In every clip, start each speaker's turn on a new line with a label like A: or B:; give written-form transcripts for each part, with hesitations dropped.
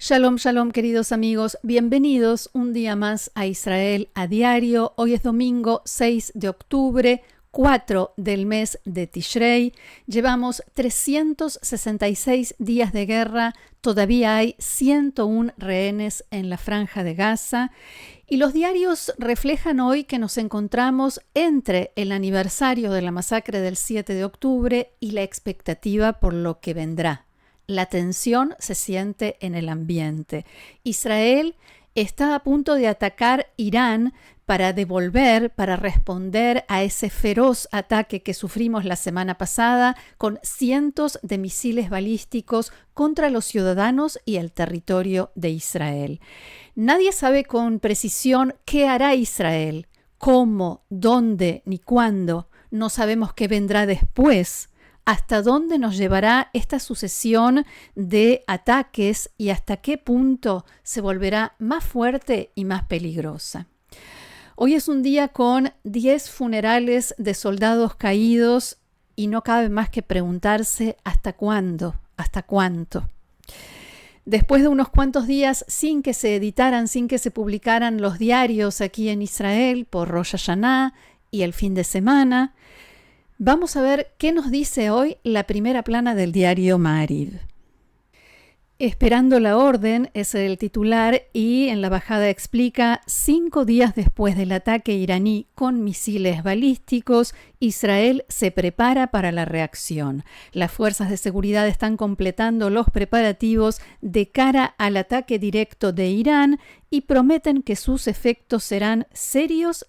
A: Shalom, shalom, queridos amigos. Bienvenidos un día más a Israel a diario. Hoy es domingo 6 de octubre, 4 del mes de Tishrei. Llevamos 366 días de guerra. Todavía hay 101 rehenes en la franja de Gaza. Y los diarios reflejan hoy que nos encontramos entre el aniversario de la masacre del 7 de octubre y la expectativa por lo que vendrá. La tensión se siente en el ambiente. Israel está a punto de atacar Irán para responder a ese feroz ataque que sufrimos la semana pasada con cientos de misiles balísticos contra los ciudadanos y el territorio de Israel. Nadie sabe con precisión qué hará Israel, cómo, dónde ni cuándo. No sabemos qué vendrá después. ¿Hasta dónde nos llevará esta sucesión de ataques y hasta qué punto se volverá más fuerte y más peligrosa? Hoy es un día con 10 funerales de soldados caídos y no cabe más que preguntarse ¿hasta cuándo? ¿Hasta cuánto? Después de unos cuantos días sin que se editaran, sin que se publicaran los diarios aquí en Israel por Rosh Hashanah y el fin de semana, vamos a ver qué nos dice hoy la primera plana del diario Ma'ariv. Esperando la orden es el titular y en la bajada explica: 5 días después del ataque iraní con misiles balísticos, Israel se prepara para la reacción. Las fuerzas de seguridad están completando los preparativos de cara al ataque directo de Irán y prometen que sus efectos serán serios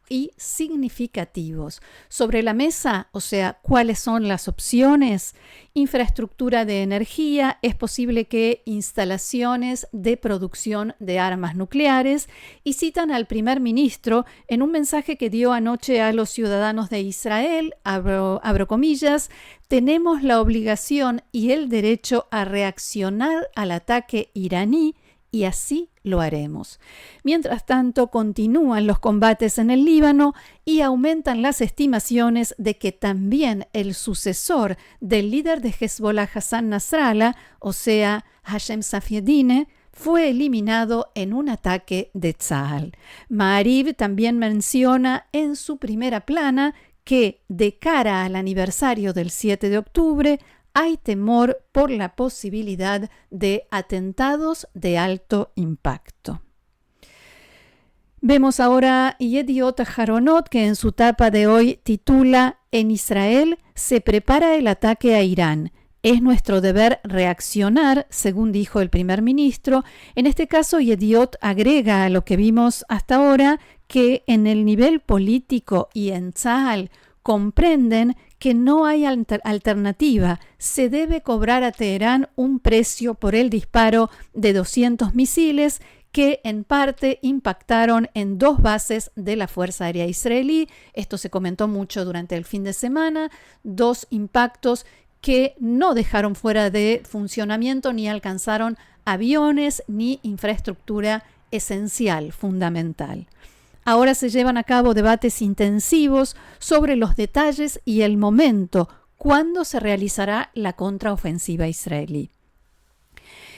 A: y significativos. Sobre la mesa, o sea, ¿cuáles son las opciones? Infraestructura de energía, es posible que instalaciones de producción de armas nucleares, y citan al primer ministro en un mensaje que dio anoche a los ciudadanos de Israel, abro comillas: tenemos la obligación y el derecho a reaccionar al ataque iraní y así lo haremos. Mientras tanto, continúan los combates en el Líbano y aumentan las estimaciones de que también el sucesor del líder de Hezbollah, Hassan Nasrallah, o sea, Hashem Safieddine, fue eliminado en un ataque de Tzahal. Ma'ariv también menciona en su primera plana que, de cara al aniversario del 7 de octubre, hay temor por la posibilidad de atentados de alto impacto. Vemos ahora Yediot Aharonot, que en su tapa de hoy titula: En Israel se prepara el ataque a Irán. Es nuestro deber reaccionar, según dijo el primer ministro. En este caso, Yediot agrega a lo que vimos hasta ahora que en el nivel político y en Tzahal comprenden que no hay alternativa. Se debe cobrar a Teherán un precio por el disparo de 200 misiles que en parte impactaron en 2 bases de la Fuerza Aérea Israelí. Esto se comentó mucho durante el fin de semana. 2 impactos que no dejaron fuera de funcionamiento ni alcanzaron aviones ni infraestructura esencial, fundamental. Ahora se llevan a cabo debates intensivos sobre los detalles y el momento cuando se realizará la contraofensiva israelí.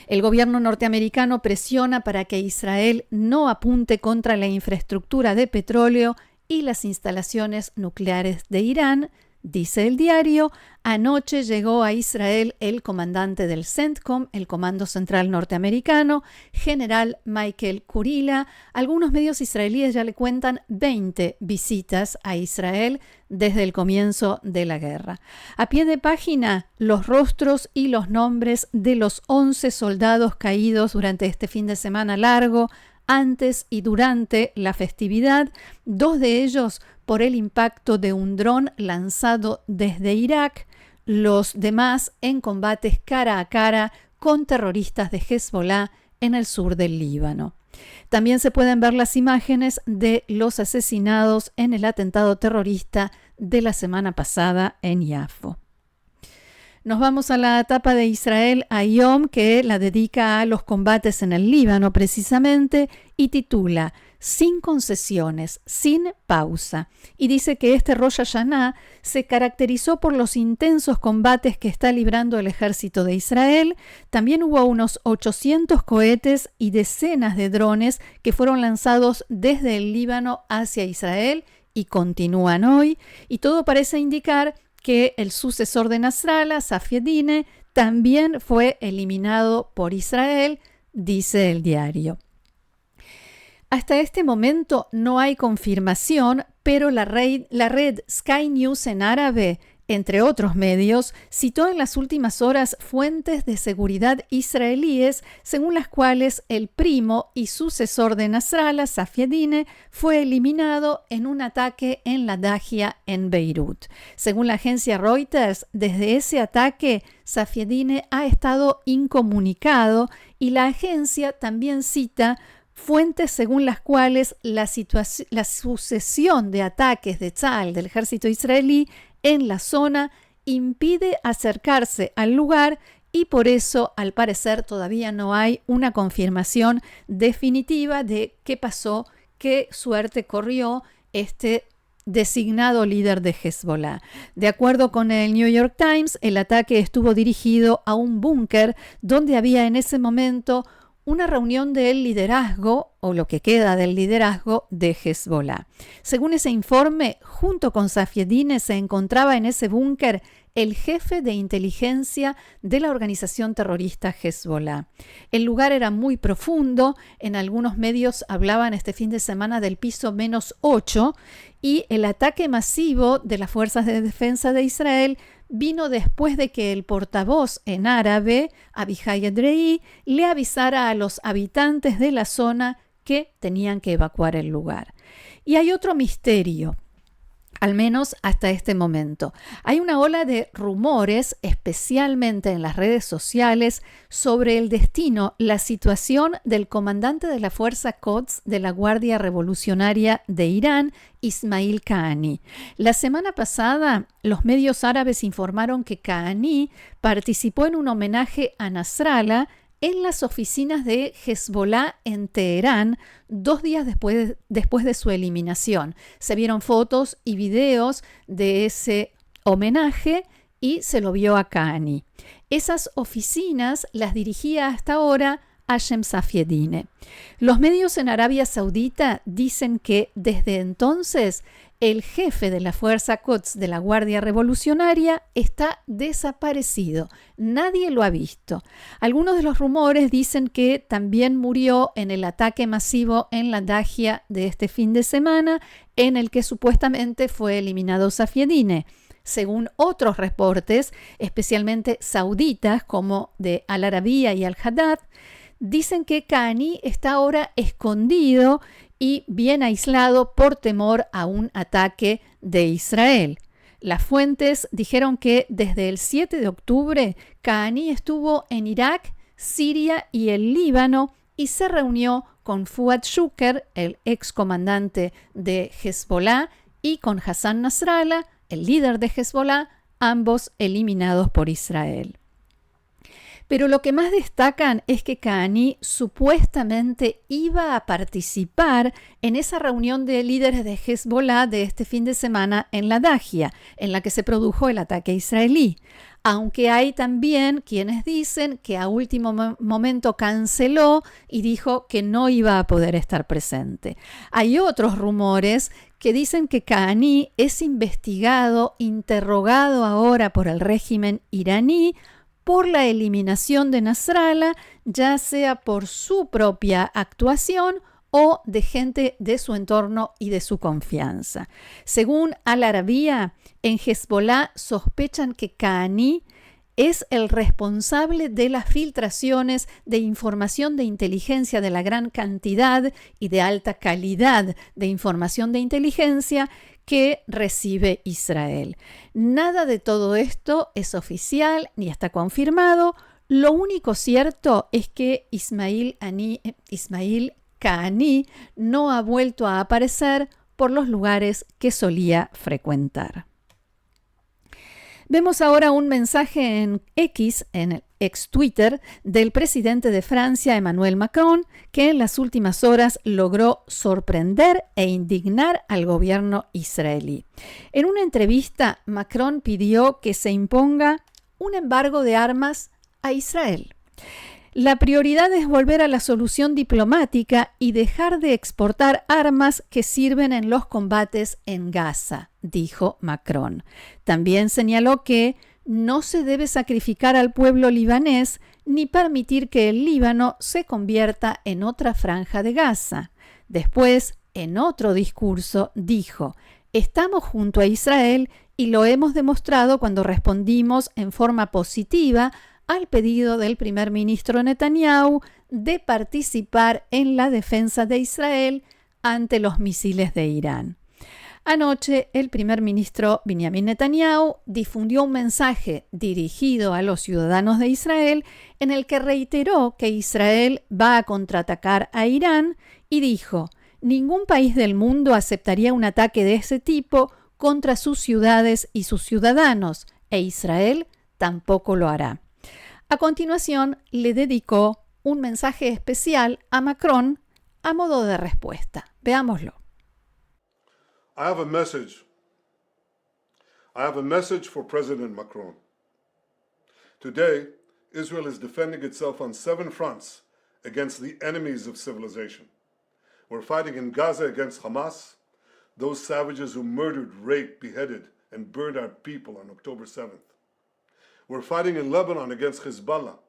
A: El gobierno norteamericano presiona para que Israel no apunte contra la infraestructura de petróleo y las instalaciones nucleares de Irán. Dice el diario: anoche llegó a Israel el comandante del CENTCOM, el Comando Central Norteamericano, general Michael Kurilla. Algunos medios israelíes ya le cuentan 20 visitas a Israel desde el comienzo de la guerra. A pie de página, los rostros y los nombres de los 11 soldados caídos durante este fin de semana largo, antes y durante la festividad, 2 de ellos por el impacto de un dron lanzado desde Irak, los demás en combates cara a cara con terroristas de Hezbollah en el sur del Líbano. También se pueden ver las imágenes de los asesinados en el atentado terrorista de la semana pasada en Yafo. Nos vamos a la etapa de Israel Hayom, que la dedica a los combates en el Líbano precisamente, y titula: sin concesiones, sin pausa. Y dice que este Rosh Hashanah se caracterizó por los intensos combates que está librando el ejército de Israel. También hubo unos 800 cohetes y decenas de drones que fueron lanzados desde el Líbano hacia Israel y continúan hoy. Y todo parece indicar que el sucesor de Nasrallah, Safi ad-Din, también fue eliminado por Israel, dice el diario. Hasta este momento no hay confirmación, pero la red Sky News en árabe, entre otros medios, citó en las últimas horas fuentes de seguridad israelíes según las cuales el primo y sucesor de Nasrallah, Safi ad-Din, fue eliminado en un ataque en la Dahia en Beirut. Según la agencia Reuters, desde ese ataque, Safi ad-Din ha estado incomunicado y la agencia también cita fuentes según las cuales la sucesión de ataques de Tzal, del ejército israelí, en la zona impide acercarse al lugar y por eso, al parecer, todavía no hay una confirmación definitiva de qué pasó, qué suerte corrió este designado líder de Hezbollah. De acuerdo con el New York Times, el ataque estuvo dirigido a un búnker donde había en ese momento una reunión del liderazgo, o lo que queda del liderazgo, de Hezbollah. Según ese informe, junto con Safi ad-Din se encontraba en ese búnker el jefe de inteligencia de la organización terrorista Hezbollah. El lugar era muy profundo, en algunos medios hablaban este fin de semana del piso -8, y el ataque masivo de las fuerzas de defensa de Israel vino después de que el portavoz en árabe, Abihai Edrei, le avisara a los habitantes de la zona que tenían que evacuar el lugar. Y hay otro misterio, al menos hasta este momento. Hay una ola de rumores, especialmente en las redes sociales, sobre el destino, la situación del comandante de la Fuerza Quds de la Guardia Revolucionaria de Irán, Ismail Qaani. La semana pasada, los medios árabes informaron que Qaani participó en un homenaje a Nasrallah en las oficinas de Hezbollah en Teherán 2 días después de su eliminación. Se vieron fotos y videos de ese homenaje y se lo vio a Qaani. Esas oficinas las dirigía hasta ahora Hashem Safi ad-Din. Los medios en Arabia Saudita dicen que desde entonces el jefe de la Fuerza Quds de la Guardia Revolucionaria está desaparecido. Nadie lo ha visto. Algunos de los rumores dicen que también murió en el ataque masivo en la Dahia de este fin de semana, en el que supuestamente fue eliminado Safi ad-Din. Según otros reportes, especialmente sauditas como de Al Arabiya y Al Haddad, dicen que Qaani está ahora escondido y bien aislado por temor a un ataque de Israel. Las fuentes dijeron que desde el 7 de octubre Qaani estuvo en Irak, Siria y el Líbano y se reunió con Fuad Shukr, el excomandante de Hezbollah, y con Hassan Nasrallah, el líder de Hezbollah, ambos eliminados por Israel. Pero lo que más destacan es que Qaani supuestamente iba a participar en esa reunión de líderes de Hezbollah de este fin de semana en la Dahia, en la que se produjo el ataque israelí. Aunque hay también quienes dicen que a último momento canceló y dijo que no iba a poder estar presente. Hay otros rumores que dicen que Qaani es investigado, interrogado ahora por el régimen iraní por la eliminación de Nasrallah, ya sea por su propia actuación o de gente de su entorno y de su confianza. Según Al Arabiya, en Hezbollah sospechan que Qaani es el responsable de las filtraciones de información de inteligencia, de la gran cantidad y de alta calidad de información de inteligencia que recibe Israel. Nada de todo esto es oficial ni está confirmado. Lo único cierto es que Ismail Qaani no ha vuelto a aparecer por los lugares que solía frecuentar. Vemos ahora un mensaje en X, en ex Twitter del presidente de Francia, Emmanuel Macron, que en las últimas horas logró sorprender e indignar al gobierno israelí. En una entrevista, Macron pidió que se imponga un embargo de armas a Israel. La prioridad es volver a la solución diplomática y dejar de exportar armas que sirven en los combates en Gaza, dijo Macron. También señaló que no se debe sacrificar al pueblo libanés ni permitir que el Líbano se convierta en otra franja de Gaza. Después, en otro discurso, dijo: «Estamos junto a Israel y lo hemos demostrado cuando respondimos en forma positiva al pedido del primer ministro Netanyahu de participar en la defensa de Israel ante los misiles de Irán». Anoche, el primer ministro Benjamin Netanyahu difundió un mensaje dirigido a los ciudadanos de Israel en el que reiteró que Israel va a contraatacar a Irán y dijo: «Ningún país del mundo aceptaría un ataque de ese tipo contra sus ciudades y sus ciudadanos, e Israel tampoco lo hará». A continuación, le dedicó un mensaje especial a Macron a modo de respuesta. Veámoslo.
B: I have a message. I have a message for President Macron. Today, Israel is defending itself on 7 fronts against the enemies of civilization. We're fighting in Gaza against Hamas, those savages who murdered, raped, beheaded, and burned our people on October 7th. We're fighting in Lebanon against Hezbollah,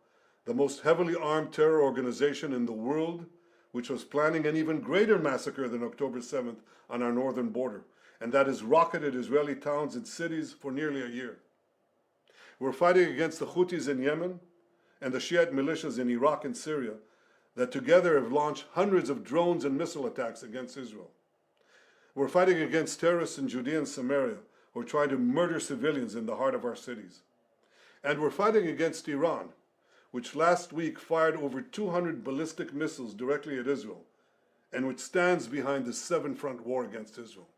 B: the most heavily armed terror organization in the world, which was planning an even greater massacre than October 7th on our northern border, and that has rocketed Israeli towns and cities for nearly a year. We're fighting against the Houthis in Yemen and the Shiite militias in Iraq and Syria that together have launched hundreds of drones and missile attacks against Israel. We're fighting against terrorists in Judea and Samaria who are trying to murder civilians in the heart of our cities. And we're fighting against Iran, which last week fired over 200 ballistic missiles directly at Israel, and which stands behind the 7-front war against Israel.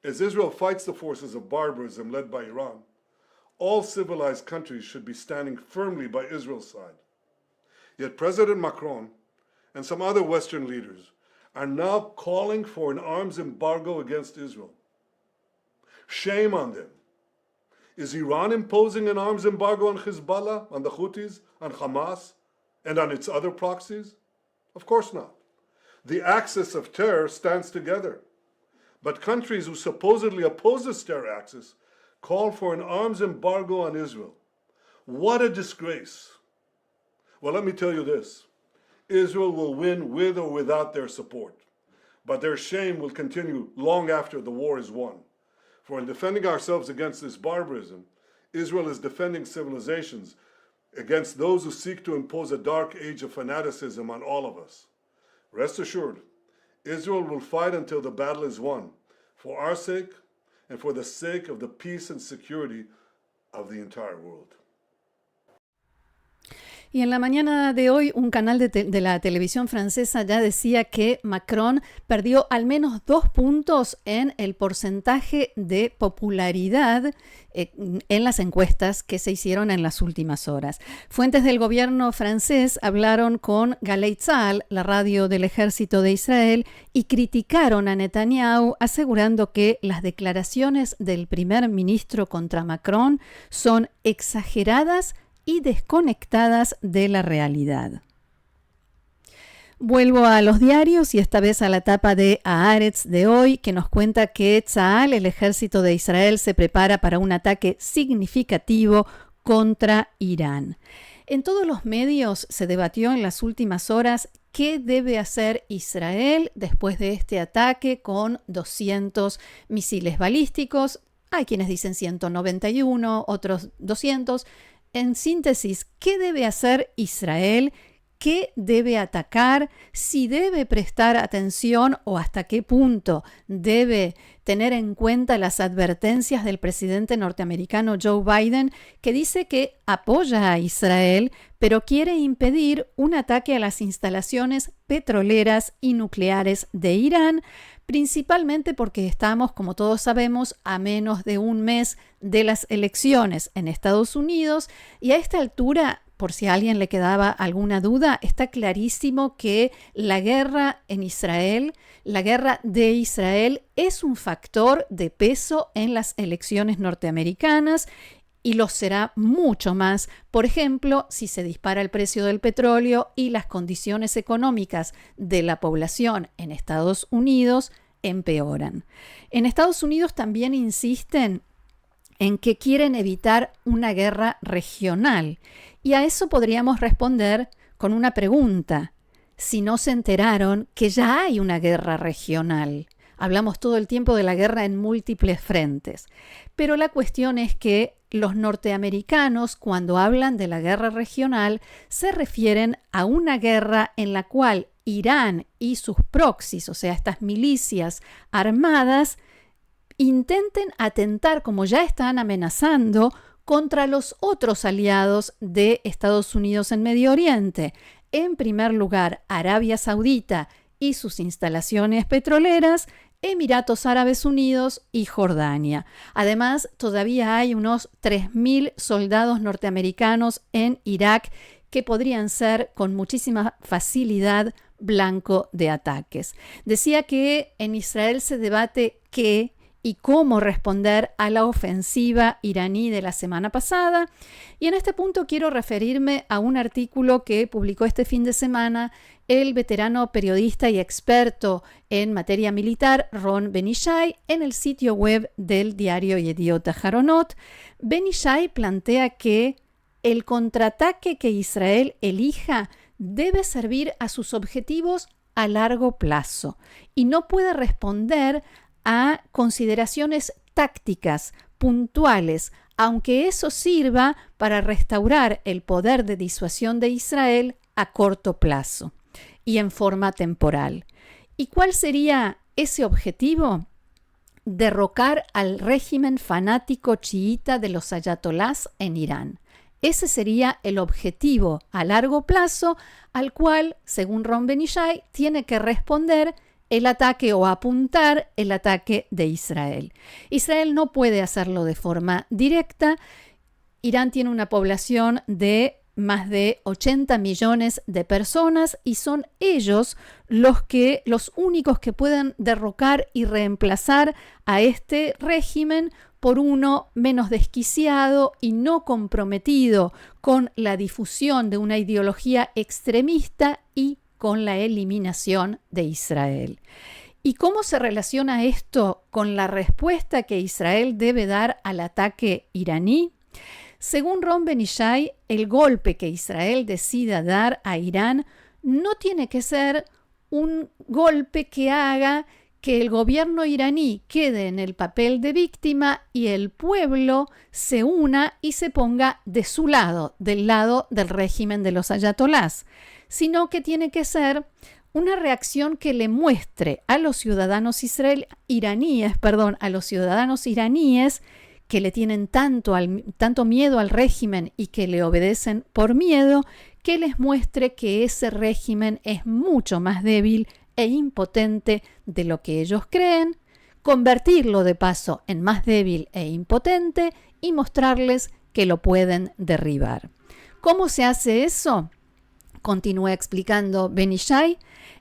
B: As Israel fights the forces of barbarism led by Iran, all civilized countries should be standing firmly by Israel's side. Yet President Macron and some other Western leaders are now calling for an arms embargo against Israel. Shame on them. Is Iran imposing an arms embargo on Hezbollah, on the Houthis, on Hamas, and on its other proxies? Of course not. The axis of terror stands together. But countries who supposedly oppose this terror axis call for an arms embargo on Israel. What a disgrace. Well, let me tell you this. Israel will win with or without their support. But their shame will continue long after the war is won. For in defending ourselves against this barbarism, Israel is defending civilizations against those who seek to impose a dark age of fanaticism on all of us. Rest assured, Israel will fight until the battle is won, for our sake and for the sake of the peace and security of the entire world.
A: Y en la mañana de hoy, un canal de la televisión francesa ya decía que Macron perdió al menos 2 puntos en el porcentaje de popularidad en las encuestas que se hicieron en las últimas horas. Fuentes del gobierno francés hablaron con Galei Tzahal, la radio del ejército de Israel, y criticaron a Netanyahu, asegurando que las declaraciones del primer ministro contra Macron son exageradas y desconectadas de la realidad. Vuelvo a los diarios y esta vez a la tapa de Haaretz de hoy, que nos cuenta que Tzahal, el ejército de Israel, se prepara para un ataque significativo contra Irán. En todos los medios se debatió en las últimas horas qué debe hacer Israel después de este ataque con 200 misiles balísticos. Hay quienes dicen 191, otros 200. En síntesis, ¿qué debe hacer Israel? qué debe atacar, si debe prestar atención o hasta qué punto debe tener en cuenta las advertencias del presidente norteamericano Joe Biden, que dice que apoya a Israel, pero quiere impedir un ataque a las instalaciones petroleras y nucleares de Irán, principalmente porque estamos, como todos sabemos, a menos de un mes de las elecciones en Estados Unidos, y a esta altura, por si a alguien le quedaba alguna duda, está clarísimo que la guerra en Israel, la guerra de Israel, es un factor de peso en las elecciones norteamericanas y lo será mucho más, por ejemplo, si se dispara el precio del petróleo y las condiciones económicas de la población en Estados Unidos empeoran. En Estados Unidos también insisten en que quieren evitar una guerra regional. Y a eso podríamos responder con una pregunta. Si no se enteraron que ya hay una guerra regional. Hablamos todo el tiempo de la guerra en múltiples frentes. Pero la cuestión es que los norteamericanos, cuando hablan de la guerra regional, se refieren a una guerra en la cual Irán y sus proxies, o sea, estas milicias armadas, intenten atentar, como ya están amenazando, contra los otros aliados de Estados Unidos en Medio Oriente. En primer lugar, Arabia Saudita y sus instalaciones petroleras, Emiratos Árabes Unidos y Jordania. Además, todavía hay unos 3.000 soldados norteamericanos en Irak que podrían ser con muchísima facilidad blanco de ataques. Decía que en Israel se debate qué y cómo responder a la ofensiva iraní de la semana pasada. Y en este punto quiero referirme a un artículo que publicó este fin de semana el veterano periodista y experto en materia militar Ron Ben-Ishai en el sitio web del diario Yediot Aharonot. Ben-Ishai plantea que el contraataque que Israel elija debe servir a sus objetivos a largo plazo y no puede responder a consideraciones tácticas puntuales, aunque eso sirva para restaurar el poder de disuasión de Israel a corto plazo y en forma temporal. ¿Y cuál sería ese objetivo? Derrocar al régimen fanático chiita de los ayatolás en Irán. Ese sería el objetivo a largo plazo al cual, según Ron Ben-Ishai, tiene que responder el ataque o apuntar el ataque de Israel. Israel no puede hacerlo de forma directa. Irán tiene una población de más de 80 millones de personas y son ellos los únicos que pueden derrocar y reemplazar a este régimen por uno menos desquiciado y no comprometido con la difusión de una ideología extremista y con la eliminación de Israel. ¿Y cómo se relaciona esto con la respuesta que Israel debe dar al ataque iraní? Según Ron Ben-Ishai, el golpe que Israel decida dar a Irán no tiene que ser un golpe que haga que el gobierno iraní quede en el papel de víctima y el pueblo se una y se ponga de su lado, del lado del régimen de los ayatolás, sino que tiene que ser una reacción que le muestre a los ciudadanos iraníes que le tienen tanto miedo al régimen y que le obedecen por miedo, que les muestre que ese régimen es mucho más débil e impotente de lo que ellos creen, convertirlo de paso en más débil e impotente y mostrarles que lo pueden derribar. ¿Cómo se hace eso? Continúa explicando Ben-Ishai.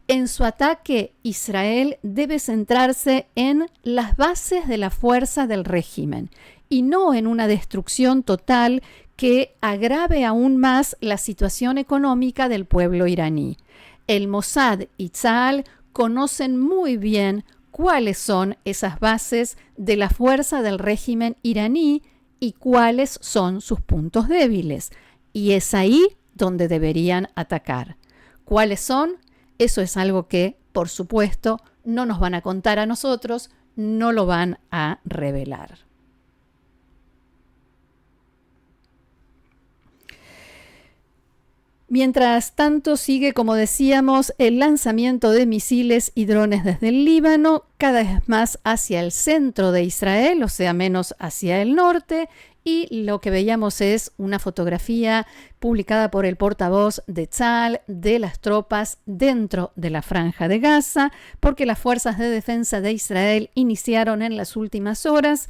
A: En su ataque, Israel debe centrarse en las bases de la fuerza del régimen y no en una destrucción total que agrave aún más la situación económica del pueblo iraní. El Mossad y Tzal conocen muy bien cuáles son esas bases de la fuerza del régimen iraní y cuáles son sus puntos débiles. Y es ahí donde deberían atacar. ¿Cuáles son? Eso es algo que, por supuesto, no nos van a contar a nosotros, no lo van a revelar. Mientras tanto, sigue, como decíamos, el lanzamiento de misiles y drones desde el Líbano, cada vez más hacia el centro de Israel, o sea, menos hacia el norte, y lo que veíamos es una fotografía publicada por el portavoz de Tzal de las tropas dentro de la Franja de Gaza, porque las fuerzas de defensa de Israel iniciaron en las últimas horas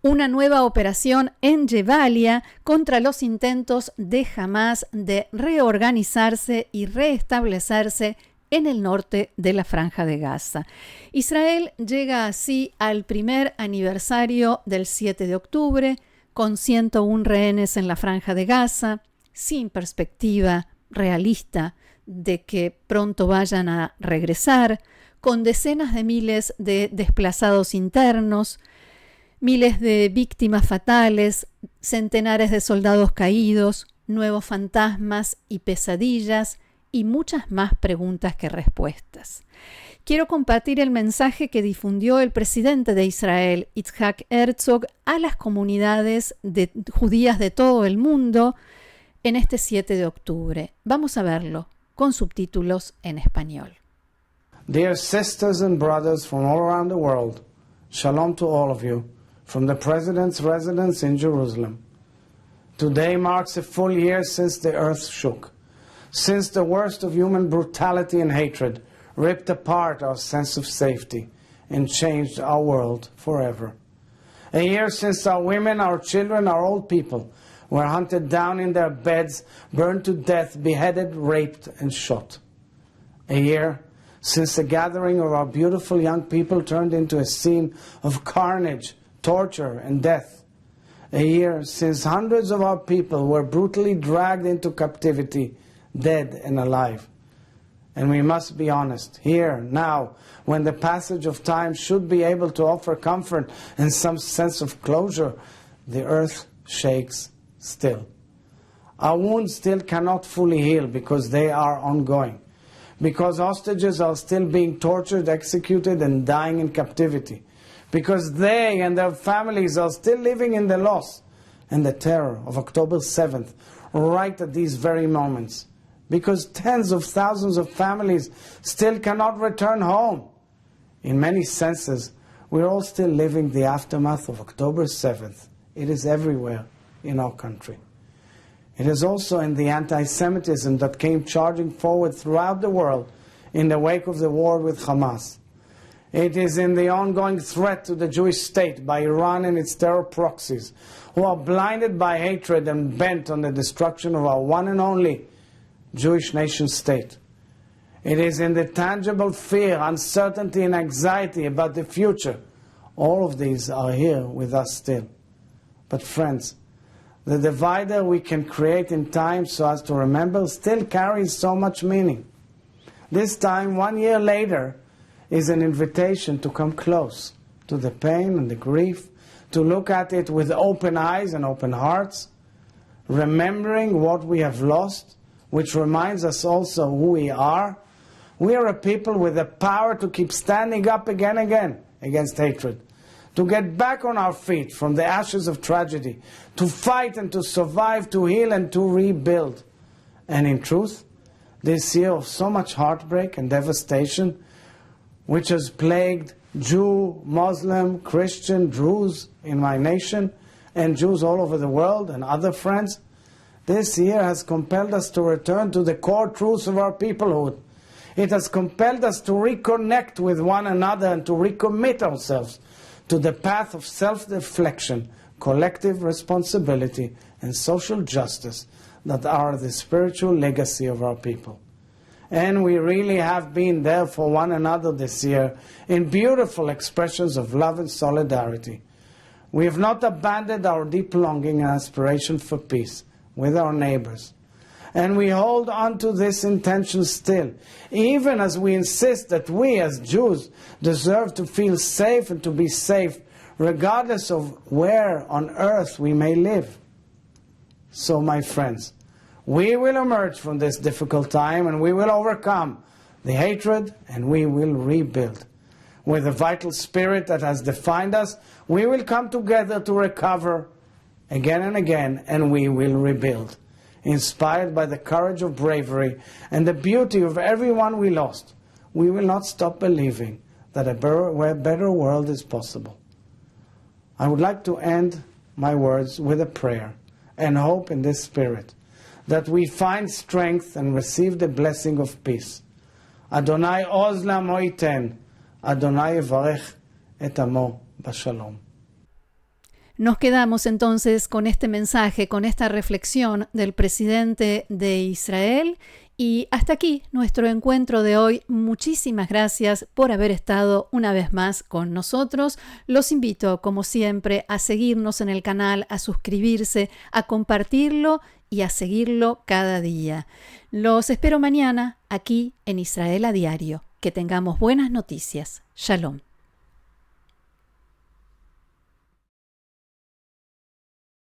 A: una nueva operación en Jebalia contra los intentos de Hamás de reorganizarse y reestablecerse en el norte de la Franja de Gaza. Israel llega así al primer aniversario del 7 de octubre, con 101 rehenes en la Franja de Gaza, sin perspectiva realista de que pronto vayan a regresar, con decenas de miles de desplazados internos, miles de víctimas fatales, centenares de soldados caídos, nuevos fantasmas y pesadillas y muchas más preguntas que respuestas. Quiero compartir el mensaje que difundió el presidente de Israel, Yitzhak Herzog, a las comunidades judías de todo el mundo en este 7 de octubre. Vamos a verlo con subtítulos en español.
C: Dear sisters and brothers from all around the world, shalom to all of you. From the President's residence in Jerusalem. Today marks a full year since the earth shook, since the worst of human brutality and hatred ripped apart our sense of safety and changed our world forever. A year since our women, our children, our old people were hunted down in their beds, burned to death, beheaded, raped, and shot. A year since the gathering of our beautiful young people turned into a scene of carnage, torture and death. A year since hundreds of our people were brutally dragged into captivity, dead and alive. And we must be honest, here, now, when the passage of time should be able to offer comfort and some sense of closure, the earth shakes still. Our wounds still cannot fully heal because they are ongoing, because hostages are still being tortured, executed, and dying in captivity, because they and their families are still living in the loss and the terror of October 7th, right at these very moments, because tens of thousands of families still cannot return home. In many senses, we're all still living the aftermath of October 7th. It is everywhere in our country. It is also in the anti-Semitism that came charging forward throughout the world in the wake of the war with Hamas. It is in the ongoing threat to the Jewish state by Iran and its terror proxies, who are blinded by hatred and bent on the destruction of our one and only Jewish nation state. It is in the tangible fear, uncertainty, and anxiety about the future. All of these are here with us still. But friends, the divider we can create in time so as to remember still carries so much meaning. This time, 1 year later, is an invitation to come close to the pain and the grief, to look at it with open eyes and open hearts, remembering what we have lost, which reminds us also who we are. We are a people with the power to keep standing up again and again against hatred, to get back on our feet from the ashes of tragedy, to fight and to survive, to heal and to rebuild. And in truth, this year of so much heartbreak and devastation, which has plagued Jew, Muslim, Christian, Druze in my nation, and Jews all over the world and other friends, this year has compelled us to return to the core truths of our peoplehood. It has compelled us to reconnect with one another and to recommit ourselves to the path of self-reflection, collective responsibility, and social justice that are the spiritual legacy of our people. And we really have been there for one another this year in beautiful expressions of love and solidarity. We have not abandoned our deep longing and aspiration for peace with our neighbors. And we hold on to this intention still, even as we insist that we as Jews deserve to feel safe and to be safe, regardless of where on earth we may live. So, my friends, we will emerge from this difficult time and we will overcome the hatred and we will rebuild. With the vital spirit that has defined us, we will come together to recover again and again and we will rebuild. inspired by the courage of bravery and the beauty of everyone we lost, we will not stop believing that a better world is possible. I would like to end my words with a prayer and hope in this spirit, that we find strength and receive the blessing of peace. Adonai oz la'amo yiten, Adonai yevarech et amo bashalom.
A: Nos quedamos entonces con este mensaje, con esta reflexión del presidente de Israel. Y hasta aquí nuestro encuentro de hoy. Muchísimas gracias por haber estado una vez más con nosotros. Los invito, como siempre, a seguirnos en el canal, a suscribirse, a compartirlo y a seguirlo cada día. Los espero mañana aquí en Israel a Diario. Que tengamos buenas noticias. Shalom.